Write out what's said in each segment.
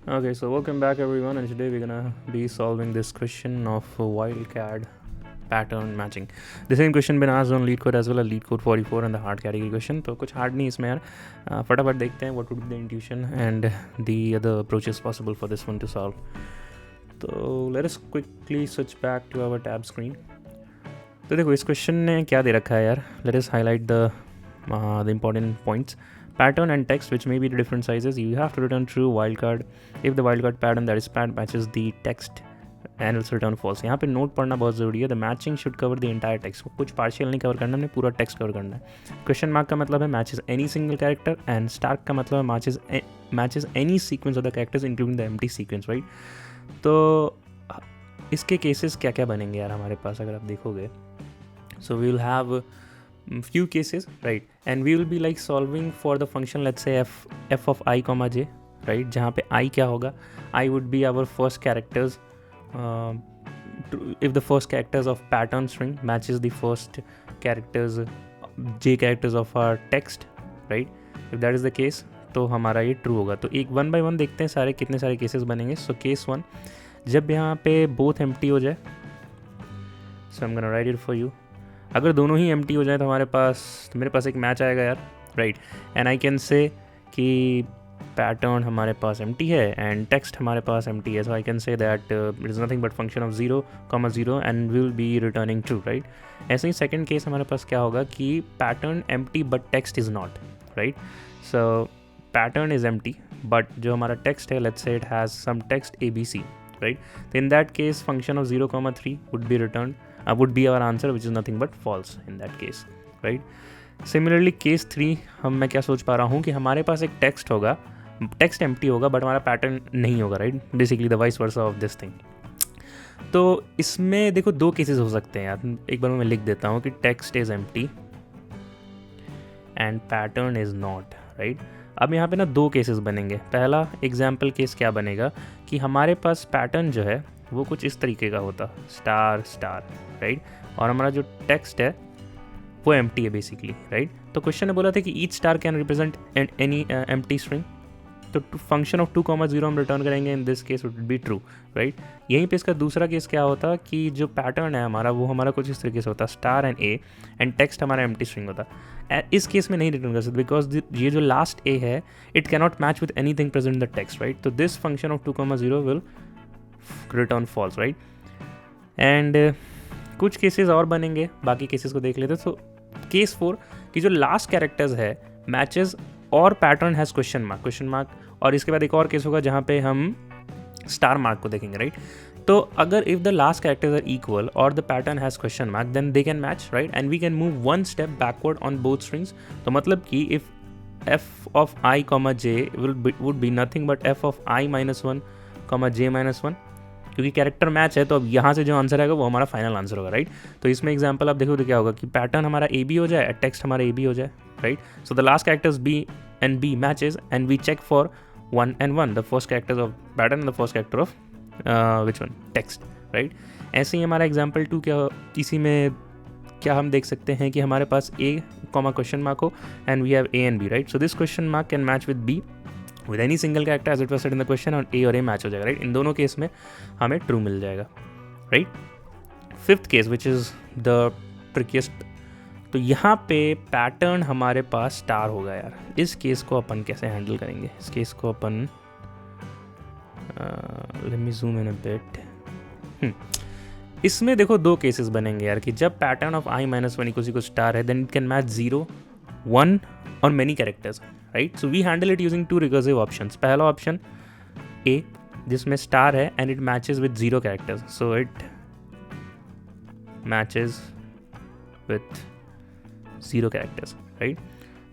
Okay, so welcome back everyone, and today we're gonna be solving this question of wildcard pattern matching. The same question been asked on LeetCode as well as LeetCode 44 and the hard category question. तो कुछ hard नहीं इसमें यार, फटाफट देखते हैं what would be the intuition and the other approaches possible for this one to solve. तो let us quickly switch back to our tab screen. तो देखो इस क्वेश्चन ने क्या दे रखा है यार. Let us highlight the important points. Pattern and text which may be different sizes, you have to return true wildcard if the wildcard pattern that is pad matches the text and else return false. यहाँ पे note पढ़ना बहुत ज़रूरी है. The matching should cover the entire text. कुछ partial नहीं cover करना, हमने पूरा टेक्स्ट कवर करना है. क्वेश्चन मार्क का मतलब है matches any single character, and star का मतलब है matches any sequence of the characters including the empty sequence, right. तो इसके केसेस क्या क्या बनेंगे यार हमारे पास अगर आप देखोगे. So we will have few cases, right, and we will be like solving for the function, let's say f of I comma j, right, जहाँ पे I क्या होगा, I would be our first characters, if the first characters of pattern string matches the first characters j characters of our text, right, if that is the case तो हमारा ये true होगा. तो एक वन बाय वन देखते हैं सारे कितने सारे केसेस बनेंगे. सो केस वन, जब यहाँ पे बोथ एम्प्टी हो जाए, so I am gonna write it for you. अगर दोनों ही एम्प्टी हो जाए तो हमारे पास, तो मेरे पास एक मैच आएगा यार, राइट, एंड आई कैन से कि पैटर्न हमारे पास एम्प्टी है एंड टेक्स्ट हमारे पास एम्प्टी है. So I can say that it is nothing but function of 0,0 and will be returning true, right. ऐसे ही सेकंड केस हमारे पास क्या होगा कि pattern empty but text is not, right. So pattern is empty but जो हमारा text है, let's say it has some text ABC, right. So in that case function of 0,3 would be returned, would be our answer, which is nothing but false in that case, right. Similarly case 3 मैं क्या सोच पा रहा हूँ कि हमारे पास एक text होगा, टेक्स्ट एम्प्टी होगा बट हमारा पैटर्न नहीं होगा, right. Basically the vice versa of this thing. तो इसमें देखो दो केसेस हो सकते हैं यार. एक बार मैं लिख देता हूँ कि text is empty and pattern is not, right. अब यहाँ पे ना दो केसेस बनेंगे. पहला एग्जाम्पल केस क्या बनेगा कि हमारे पास पैटर्न जो है वो कुछ इस तरीके का होता, स्टार स्टार, राइट, और हमारा जो टेक्स्ट है वो एम्प्टी है बेसिकली, राइट. तो क्वेश्चन ने बोला था कि each star can represent any empty string. तो फंक्शन ऑफ 2,0 हम रिटर्न करेंगे. In this case would be true, right. यहीं पे इसका दूसरा केस क्या होता कि जो पैटर्न है हमारा वो हमारा कुछ इस तरीके से होता, star and A, and text हमारा एम्प्टी स्ट्रिंग होता. इस केस में नहीं रिटर्न कर सकते बिकॉज ये जो लास्ट ए है it cannot match with anything present in the text, right. तो this function of 2,0 will return false, right. And कुछ केसेस और बनेंगे, बाकी केसेस को देख लेते. तो केस 4 कि जो लास्ट कैरेक्टर्स है मैचेस और पैटर्न हैज़ क्वेश्चन मार्क, और इसके बाद एक और केस होगा जहाँ पे हम स्टार मार्क को देखेंगे, राइट. तो अगर if the last characters are equal और the pattern has question mark then they can match, right, and we can move one step backward on both strings. तो मतलब कि if f of I comma j would be nothing but f of I minus 1 comma j minus 1, क्योंकि character match है तो अब यहाँ से जो आंसर आएगा वो हमारा फाइनल आंसर होगा, राइट. तो इसमें एग्जांपल आप देखो तो क्या होगा कि पैटर्न हमारा AB हो जाए, टेक्स्ट हमारा AB हो जाए, right. So the last characters B and B matches and we check for 1 and 1, the first characters of pattern and the first character of which one, text, right. ऐसे ही हमारा example 2 क्या, इसी में क्या हम देख सकते हैं कि हमारे पास A कॉमा क्वेश्चन मार्क हो and we have A and B, right. So this question mark can match with B with any single character as it was said in the question, और A और A match हो जाएगा, right. इन दोनों case में हमें true मिल जाएगा, right. Fifth case which is the trickiest. तो यहाँ पे पैटर्न हमारे पास स्टार होगा यार. इस केस को अपन कैसे हैंडल करेंगे, इस केस को अपन let me zoom in a bit. इसमें देखो दो केसेस बनेंगे यार कि जब pattern of I-1 equal to star है देन इट कैन मैच 0, 1 और many characters, right. So we handle it using 2 recursive options. पहला ऑप्शन A जिसमें स्टार है and it matches with 0 characters, so it matches with 0 characters, right.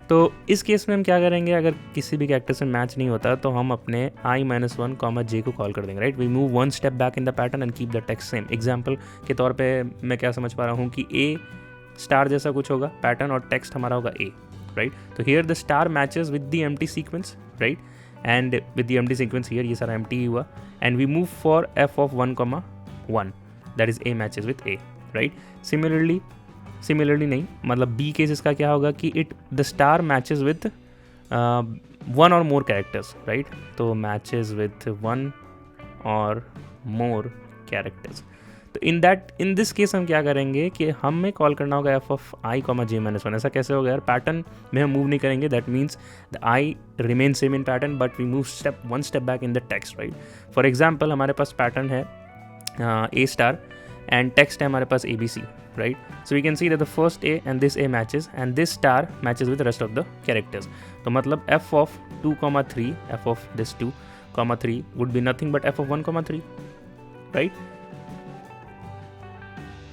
तो इस case में हम क्या करेंगे, अगर किसी भी कैरेक्टर से मैच नहीं होता तो हम अपने I-1 कॉमा j को कॉल कर देंगे, right. We move one step back in the pattern and keep the text same. Example के तौर पे मैं क्या समझ पा रहा हूँ कि A स्टार जैसा कुछ होगा पैटर्न और टेक्स्ट हमारा होगा A, राइट. तो here the star matches with the empty sequence, right, and with the empty sequence here ये सारा एम्प्टी ही हुआ, and we move for f of 1,1 that is A matches with A, right. Similarly नहीं, मतलब B case इसका क्या होगा कि it the star matches with one or more characters, right? तो matches with one or more characters. तो in this case हम क्या करेंगे कि हमें कॉल करना होगा F of I comma J minus one. ऐसा कैसे होगा यार? पैटर्न में हम मूव नहीं करेंगे, that means the I remain same in pattern but we move one step back in the text, right? For example हमारे पास पैटर्न है ए स्टार एंड टेक्स्ट है हमारे पास ABC, right? So we can see that the first A and this A matches and this star matches with the rest of the characters. तो मतलब f of 2,3, f of this 2,3 would be nothing but f of 1,3, right?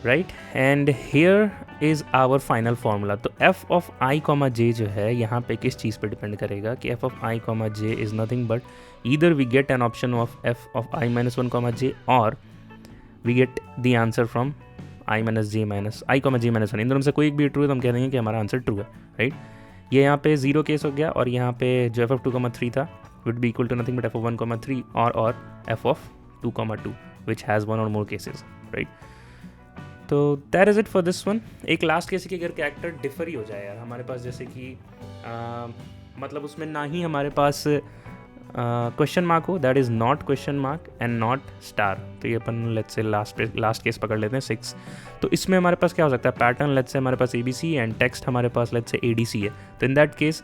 Right? And here is our final formula. तो f of I, j जो है यहाँ पे किस चीज़ पे depend करेगा कि f of I, j is nothing but either we get an option of f of I minus 1, j or we get the answer from I minus j minus I, j minus 1। इन दोनों से कोई एक भी true है तो हम कह देंगे कि हमारा आंसर ट्रू है, राइट? ये यहाँ पे जीरो केस हो गया और यहाँ पे जो f of 2,3 था would be equal to nothing but f of 1,3 or f of 2,2 which has one or more cases, right? तो that is it for this one। एक लास्ट केस की अगर कैरेक्टर डिफर ही हो जाए यार हमारे पास, जैसे कि मतलब उसमें ना ही हमारे पास क्वेश्चन मार्क हो, that is not question mark and not star. तो ये अपन लेट्स से लास्ट केस पकड़ लेते हैं 6। तो इसमें हमारे पास क्या हो सकता है? पैटर्न लेट्स से हमारे पास ABC एंड टेक्स्ट हमारे पास लेट्स से ADC है। तो in that case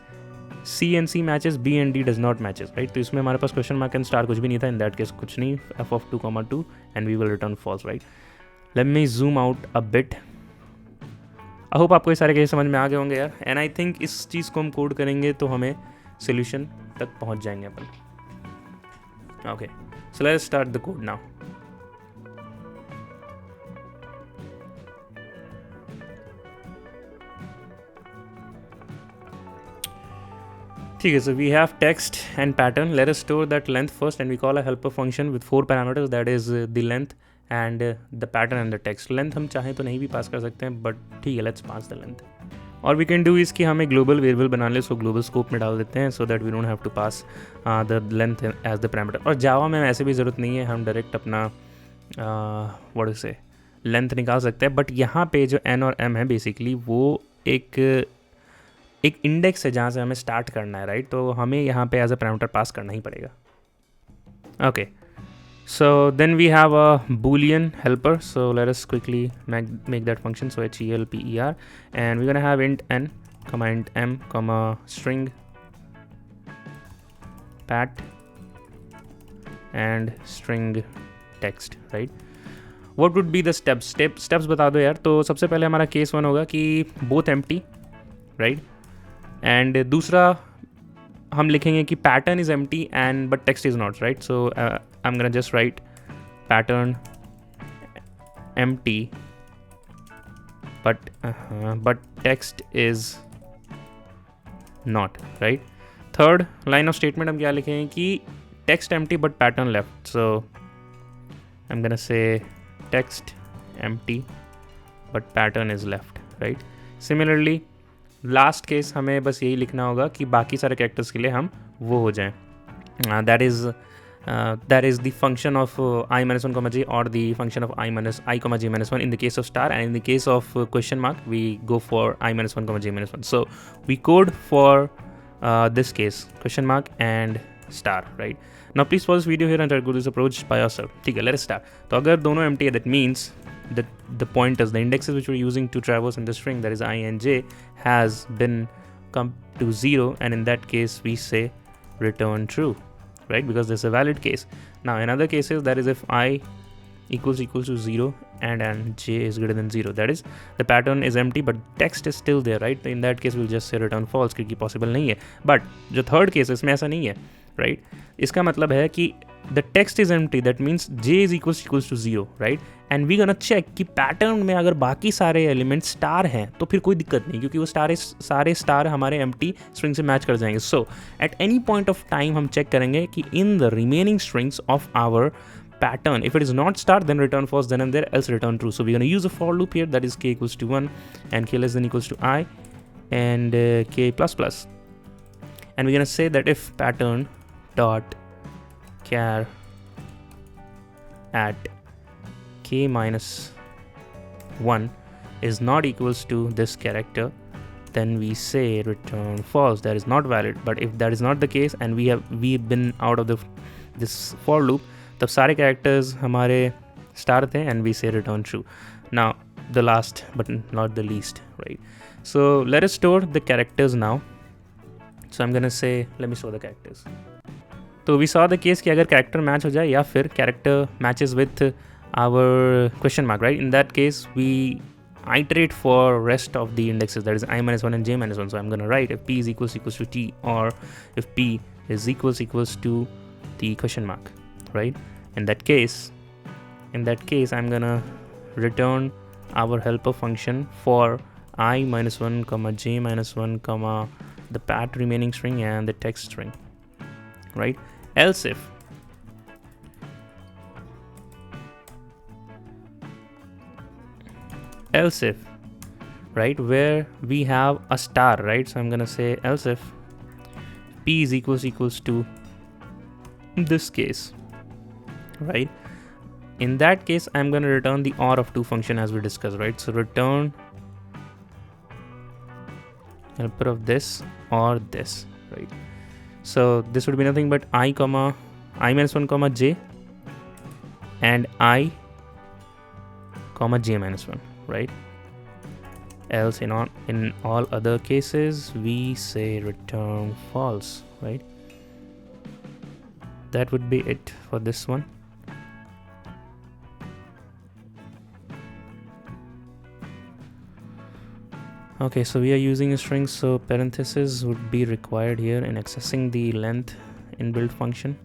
C and C matches, B and D does not matches, right? तो इसमें हमारे पास क्वेश्चन मार्क एंड स्टार कुछ भी नहीं था। इन दैट केस कुछ नहीं, f of 2,2 and we will return false, right? Let me zoom out a bit. I hope आपको ये सारे केस समझ में आ गए होंगे यार, एंड आई थिंक इस चीज़ को हम कोड करेंगे तो हमें सोल्यूशन तक पहुंच जाएंगे अपन। Okay, so let's start the code now. ठीक है, so we have text and pattern. Let us store that length first and we call a helper function with 4 parameters, that is the length and the pattern and the text. Length हम चाहें तो नहीं भी पास कर सकते हैं but ठीक है, let's pass the length. और वी कैन डू इस कि हमें ग्लोबल वेरिएबल बना ले, सो ग्लोबल स्कोप में डाल देते हैं so that we don't have to pass the length as the parameter. और जावा में ऐसे भी ज़रूरत नहीं है, हम डायरेक्ट अपना वर्ड से लेंथ निकाल सकते हैं। बट यहाँ पे जो n और m है बेसिकली वो एक इंडेक्स है जहाँ से हमें स्टार्ट करना है, राइट? तो हमें यहाँ पे एज अ पैरामीटर पास करना ही पड़ेगा। Okay, so then we have a boolean helper, so let us quickly make that function. So helper, and we're gonna have int n comma int m comma string pat and string text, right? What would be the steps बता दो यार। तो सबसे पहले हमारा case 1 होगा कि both empty, right? and दूसरा हम लिखेंगे कि pattern is empty and but text is not, right? So I'm gonna just write pattern empty but text is not, right? Third line of statement हम क्या लिखेंगे कि text empty but pattern left, so I'm gonna say text empty but pattern is left, right? Similarly last case हमें बस यही लिखना होगा कि बाकी सारे कैरेक्टर्स के लिए हम वो हो जाएं, that is the function of I minus 1, j or the function of I, j minus 1 in the case of star, and in the case of question mark we go for I minus 1, j minus 1. So we code for this case question mark and star, right? Now please pause this video here and try to do this approach by yourself. ठीक है, let us start. तो अगर दोनों empty है, that means that the pointers, the indexes which we're using to traverse in the string, that is I and j, has been come to 0, and in that case we say return true, right? Because this is a valid case. Now in other cases, that is if I equals to 0 and j is greater than 0, that is the pattern is empty but text is still there, right? In that case we'll just say return false क्योंकि possible नहीं है। but जो third case है इसमें ऐसा नहीं है, right? इसका मतलब है कि the text is empty, that means j is equals to 0, right? and we gonna check कि पैटर्न में अगर बाकी सारे एलिमेंट स्टार हैं तो फिर कोई दिक्कत नहीं, क्योंकि वो सारे स्टार हमारे एम्प्टी स्ट्रिंग से मैच कर जाएंगे। So at any point of time हम चेक करेंगे कि in the remaining strings of our pattern, if it is not star then return false then and there, else return true. So we're going to use a for loop here, that is k equals to 1 and k less than equals to I and k plus plus, and we're going to say that if pattern dot char at k minus 1 is not equals to this character, then we say return false, that is not valid. But if that is not the case and we've been out of this for loop, तब सारे characters हमारे star थे and we say return true. Now the last but not the least, right? So let us store the characters now. So I'm gonna say, let me store the characters. So we saw the case कि अगर character match हो जाए या फिर character matches with our question mark, right? In that case we iterate for rest of the indexes, that is I-1 and j-1. So I'm going to write if p is equals to t, or if p is equals to the question mark, right? In that case I'm going to return our helper function for I-1 comma j-1 comma the pat remaining string and the text string, right? Else if, right, where we have a star, right? So I'm gonna say else if p is equals to this case, right? In that case I'm gonna return the OR of 2 function as we discussed, right? So return helper of this or this, right? So this would be nothing but I-1 comma j and I comma j-1, right? Else in all other cases we say return false, right? That would be it for this one. Okay, so we are using a string, so parenthesis would be required here in accessing the length inbuilt function.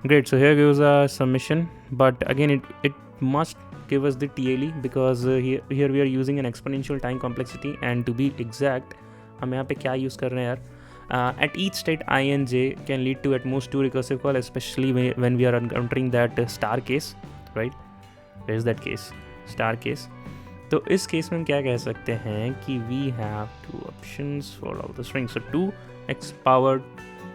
Great, so here goes our submission, but again it must give us the TLE because here we are using an exponential time complexity, and to be exact हम यहाँ पे क्या use कर रहे हैं यार, at each state I and j can lead to at most 2 recursive call, especially when we are encountering that star case, right? Where is that case? Star case. तो इस केस में हम क्या कह सकते हैं कि we have 2 options for all the strings, so 2x powered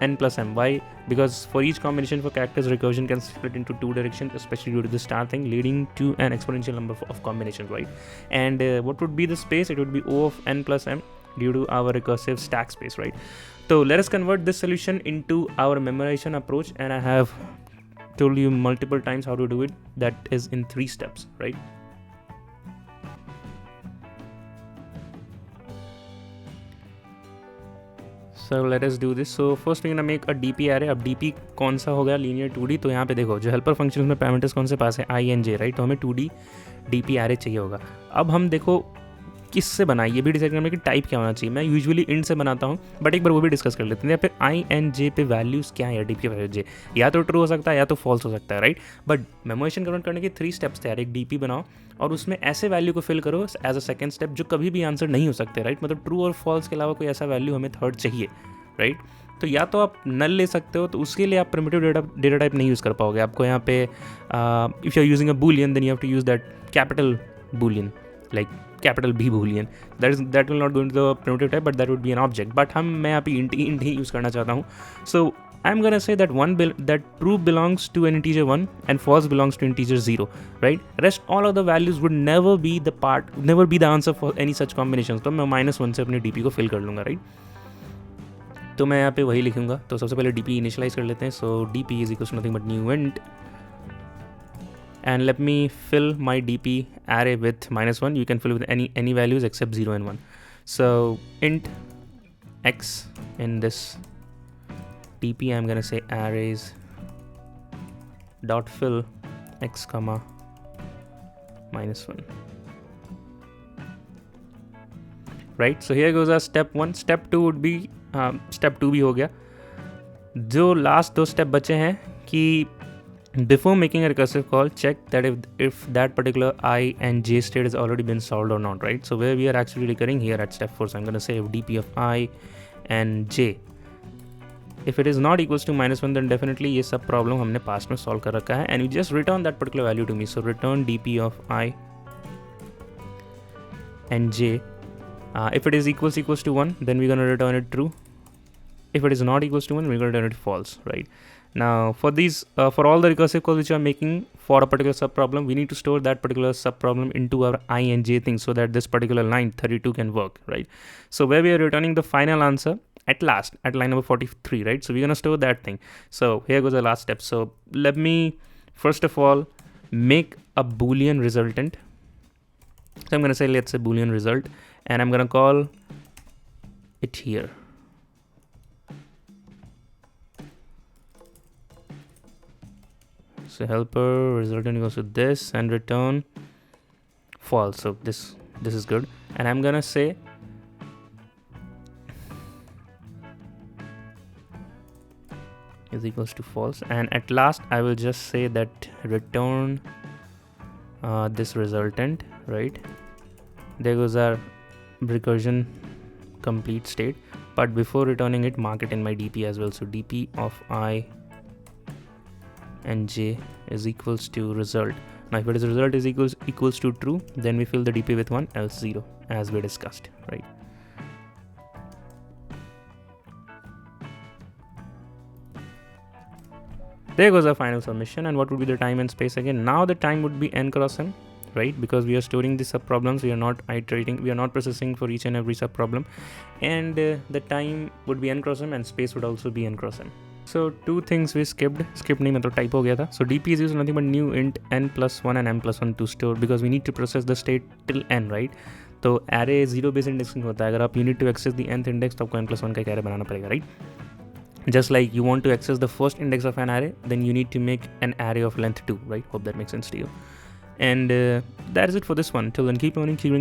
n plus m. Why? Because for each combination for characters, recursion can split into 2 directions, especially due to the star thing, leading to an exponential number of combinations, right? And what would be the space? It would be O of n plus m due to our recursive stack space, right? So let us convert this solution into our memorization approach, and I have told you multiple times how to do it. That is in 3 steps, right? So let us do this. So first we're gonna make a DP array. अब DP कौन सा हो गया? Linear 2D. तो यहाँ पे देखो जो helper functions में parameters कौन से पास है? I and j, right? तो हमें 2D DP array चाहिए होगा. अब हम देखो किससे बनाए ये भी डिसाइड करना है कि टाइप क्या होना चाहिए. मैं यूजुअली इंट से बनाता हूँ, बट एक बार वो भी डिस्कस कर लेते हैं. यहाँ पे आई एंड जे पे वैल्यूज़ क्या है डीपी वैल्यू जे, या तो ट्रू हो सकता है या तो फॉल्स हो सकता है, राइट? बट मेमोरेशन कन्वर्ट करने के 3 स्टेप्स थे यार. एक डीपी बनाओ और उसमें ऐसे वैल्यू को फिल करो एज अ सेकंड स्टेप जो कभी भी आंसर नहीं हो सकते, राइट? मतलब ट्रू और फॉल्स के अलावा कोई ऐसा वैल्यू हमें थर्ड चाहिए, राइट? तो या तो आप नल ले सकते हो, तो उसके लिए आप प्रिमिटिव डेटा टाइप नहीं यूज़ कर पाओगे. आपको यहाँ पे if you are using a boolean then you have to use that capital boolean, like capital B boolean. That will not go into the primitive type, but that would be an object. But मैं यहाँ पे int ही use करना चाहता हूँ. So I'm gonna say that that true belongs to an integer 1 and false belongs to integer 0, right? Rest all of the values would never be the answer for any such combinations. तो मैं -1 से अपने DP को fill कर लूँगा, right? तो मैं यहाँ पे वही लिखूँगा. तो सबसे पहले DP इनिशियलाइज कर लेते हैं. So DP is equals to nothing but new int. And let me fill my DP array with -1. You can fill with any values except 0 and 1. So int x in this DP, I'm gonna say arrays dot fill x comma -1. Right. So here goes our step 1. Step 2 would be step 2 भी हो गया. जो last 2 step बचे हैं कि before making a recursive call, check that if that particular I and j state has already been solved or not, right? So where we are actually recurring here at step 4. So I'm going to say if dp of I and j, if it is not equals to -1, then definitely ये सब problem हमने past में solve कर रखा है, and you just return that particular value to me. So return dp of I and j. If it is equals to 1, then we're going to return it true. If it is not equals to 1, we're going to return it false, right? Now for these, for all the recursive calls which you are making for a particular subproblem, we need to store that particular subproblem into our I and j thing so that this particular line 32 can work, right? So where we are returning the final answer at last at line number 43, right? So we're gonna store that thing. So here goes the last step. So let me first of all make a boolean resultant. So I'm gonna say, let's say boolean result, and I'm gonna call it here. So helper resultant equals to this and return false. So this is good, and I'm gonna say is equals to false, and at last I will just say that return this resultant, right? There goes our recursion complete state, but before returning it, mark it in my DP as well. So DP of I and j is equals to result. Now if it is result is equals to true, then we fill the DP with 1, else 0, as we discussed, right? There goes our final submission. And what would be the time and space again? Now the time would be n cross n, right? Because we are storing the sub problems, we are not iterating, we are not processing for each and every sub problem, and the time would be n cross m and space would also be n cross m. So two things we skipped नहीं मतलब type हो गया था. So DP is used nothing but new int n plus 1 and m plus 1 to store, because we need to process the state till n, right? तो array 0 based indexing होता है. अगर आप you need to access the nth index तो आपको n plus 1 का एक array बनाना पड़ेगा, right? Just like you want to access the first index of an array, then you need to make an array of length 2, right? Hope that makes sense to you. And that is it for this one. Till then, keep learning, keep